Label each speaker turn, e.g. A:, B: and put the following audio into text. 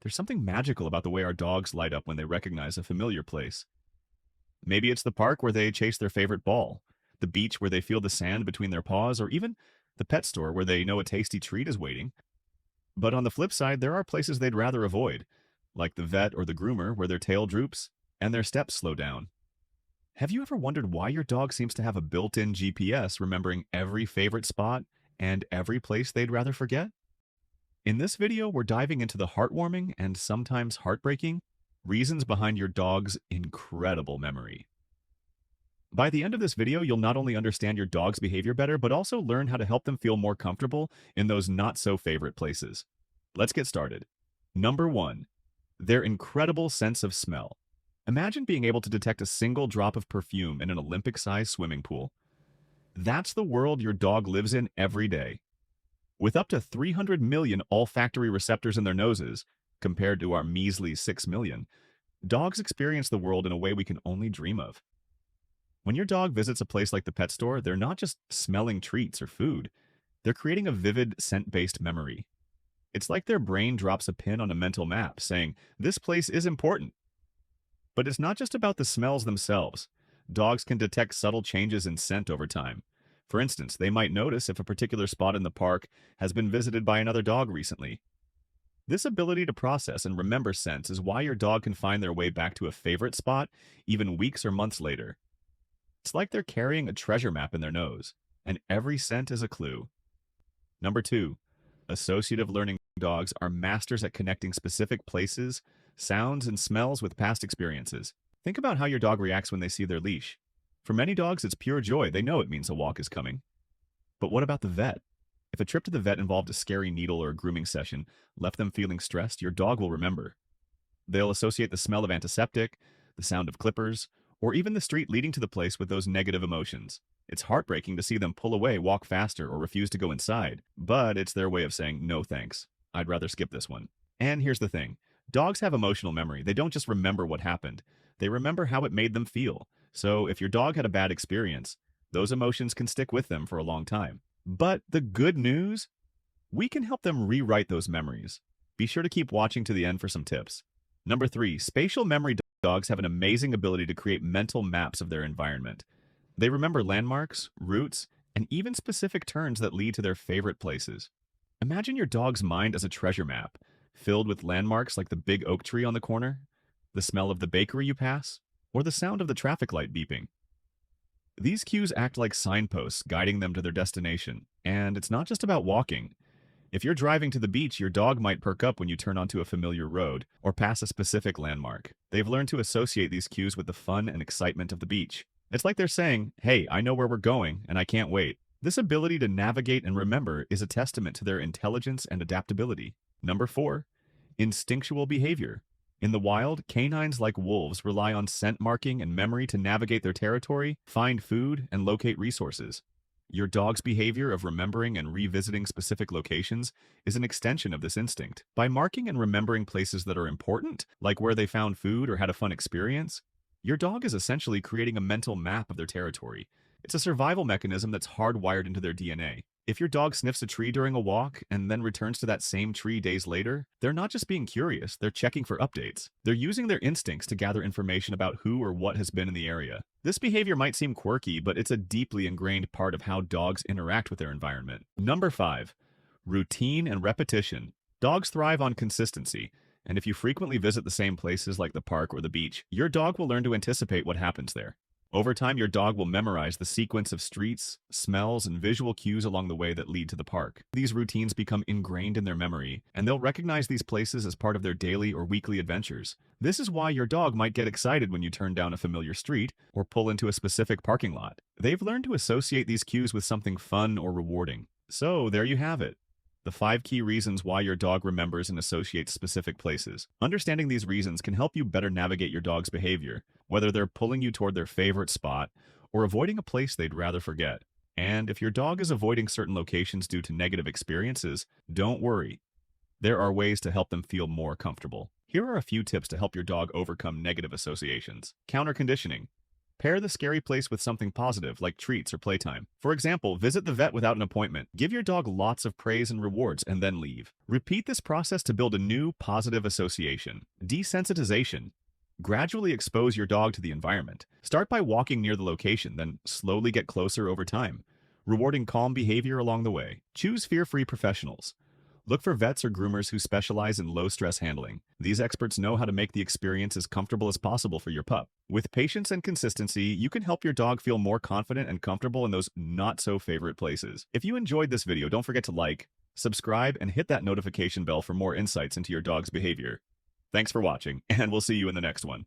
A: There's something magical about the way our dogs light up when they recognize a familiar place. Maybe it's the park where they chase their favorite ball, the beach where they feel the sand between their paws, or even the pet store where they know a tasty treat is waiting. But on the flip side, there are places they'd rather avoid, like the vet or the groomer where their tail droops and their steps slow down. Have you ever wondered why your dog seems to have a built-in GPS remembering every favorite spot and every place they'd rather forget? In this video, we're diving into the heartwarming and sometimes heartbreaking reasons behind your dog's incredible memory. By the end of this video, you'll not only understand your dog's behavior better, but also learn how to help them feel more comfortable in those not-so-favorite places. Let's get started. Number 1. Their incredible sense of smell. Imagine being able to detect a single drop of perfume in an Olympic-sized swimming pool. That's the world your dog lives in every day. With up to 300 million olfactory receptors in their noses, compared to our measly 6 million, dogs experience the world in a way we can only dream of. When your dog visits a place like the pet store, they're not just smelling treats or food. They're creating a vivid scent-based memory. It's like their brain drops a pin on a mental map saying, this place is important. But it's not just about the smells themselves. Dogs can detect subtle changes in scent over time. For instance, they might notice if a particular spot in the park has been visited by another dog recently. This ability to process and remember scents is why your dog can find their way back to a favorite spot even weeks or months later. It's like they're carrying a treasure map in their nose, and every scent is a clue. Number 2. Associative learning. Dogs are masters at connecting specific places, sounds, and smells with past experiences. Think about how your dog reacts when they see their leash. For many dogs, it's pure joy. They know it means a walk is coming. But what about the vet? If a trip to the vet involved a scary needle or a grooming session left them feeling stressed, your dog will remember. They'll associate the smell of antiseptic, the sound of clippers, or even the street leading to the place with those negative emotions. It's heartbreaking to see them pull away, walk faster, or refuse to go inside, but it's their way of saying, no thanks. I'd rather skip this one. And here's the thing. Dogs have emotional memory. They don't just remember what happened. They remember how it made them feel. So if your dog had a bad experience, those emotions can stick with them for a long time. But the good news? We can help them rewrite those memories. Be sure to keep watching to the end for some tips. Number 3, spatial memory. Dogs have an amazing ability to create mental maps of their environment. They remember landmarks, routes, and even specific turns that lead to their favorite places. Imagine your dog's mind as a treasure map, filled with landmarks like the big oak tree on the corner, the smell of the bakery you pass, or the sound of the traffic light beeping. These cues act like signposts, guiding them to their destination. And it's not just about walking. If you're driving to the beach, your dog might perk up when you turn onto a familiar road or pass a specific landmark. They've learned to associate these cues with the fun and excitement of the beach. It's like they're saying, hey, I know where we're going, and I can't wait. This ability to navigate and remember is a testament to their intelligence and adaptability. Number 4, instinctual behavior. In the wild, canines like wolves rely on scent marking and memory to navigate their territory, find food, and locate resources. Your dog's behavior of remembering and revisiting specific locations is an extension of this instinct. By marking and remembering places that are important, like where they found food or had a fun experience, your dog is essentially creating a mental map of their territory. It's a survival mechanism that's hardwired into their DNA. If your dog sniffs a tree during a walk and then returns to that same tree days later, they're not just being curious, they're checking for updates. They're using their instincts to gather information about who or what has been in the area. This behavior might seem quirky, but it's a deeply ingrained part of how dogs interact with their environment. Number 5, routine and repetition. Dogs thrive on consistency, and if you frequently visit the same places like the park or the beach, your dog will learn to anticipate what happens there. Over time, your dog will memorize the sequence of streets, smells, and visual cues along the way that lead to the park. These routines become ingrained in their memory, and they'll recognize these places as part of their daily or weekly adventures. This is why your dog might get excited when you turn down a familiar street or pull into a specific parking lot. They've learned to associate these cues with something fun or rewarding. So there you have it. The 5 key reasons why your dog remembers and associates specific places. Understanding these reasons can help you better navigate your dog's behavior, whether they're pulling you toward their favorite spot or avoiding a place they'd rather forget. And if your dog is avoiding certain locations due to negative experiences, don't worry. There are ways to help them feel more comfortable. Here are a few tips to help your dog overcome negative associations. Counter conditioning. Pair the scary place with something positive, like treats or playtime. For example, visit the vet without an appointment. Give your dog lots of praise and rewards, and then leave. Repeat this process to build a new, positive association. Desensitization. Gradually expose your dog to the environment. Start by walking near the location, then slowly get closer over time, rewarding calm behavior along the way. Choose fear-free professionals. Look for vets or groomers who specialize in low-stress handling. These experts know how to make the experience as comfortable as possible for your pup. With patience and consistency, you can help your dog feel more confident and comfortable in those not-so-favorite places. If you enjoyed this video, don't forget to like, subscribe, and hit that notification bell for more insights into your dog's behavior. Thanks for watching, and we'll see you in the next one.